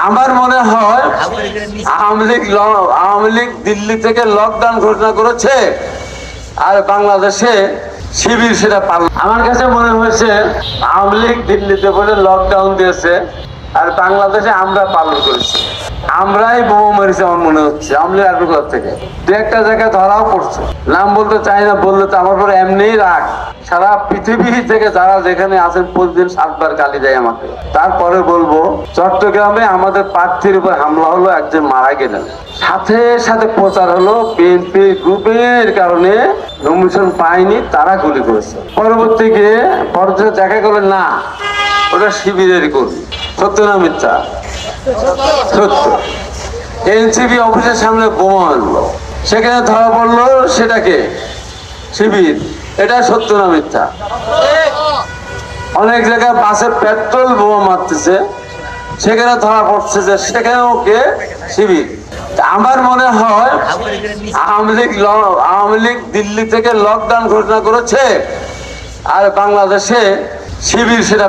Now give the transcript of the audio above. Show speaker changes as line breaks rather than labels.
আমার মনে হয় আওয়ামী লীগ দিল্লি থেকে লকডাউন ঘোষণা করেছে আর বাংলাদেশে শিবির সেটা পালন। আমার কাছে মনে হয়েছে আওয়ামী লীগ দিল্লিতে বলে লকডাউন দিয়েছে আর বাংলাদেশে আমরা পালন করেছি। আমরাই বোমা মারিছি আমার মনে হচ্ছে আওয়ামী লীগ আর কোথা থেকে দু একটা জায়গায় ধরাও পড়ছে। নাম বলতে চাই না, বললে তো আমার পরে এমনিই রাগ। সারা পৃথিবী থেকে যারা যেখানে আছেন প্রতিদিন 7 বার গালি দেয় আমাকে। তারপরে বলবো চট্টগ্রামে আমাদের প্রার্থীর উপর হামলা হলো, একজন মারা গেলেন, সাথে সাথে প্রচার হলো বিএনপি গ্রুপের কারণে নমিনেশন পায়নি, তারা গুলি করেছে। পরবর্তী গিয়ে পর্যায়ে দেখা গেল না ওটা শিবিরেরই কর্মী। সত্য না মিথ্যা? সত্য। এনসিপি অফিসের সামনে বোমা মারলো, সেখানে ধরা পড়লো সেটাকে শিবির। এটা সত্য না মিথ্যা? অনেক জায়গায় বাসে পেট্রোল বোমা মারতেছে, সেখানে ধরা পড়ছে যে সেখানেও কে শিবির। আমার মনে হয় আওয়ামী লীগ দিল্লি থেকে লকডাউন ঘোষণা করেছে আর বাংলাদেশে শিবির সেটা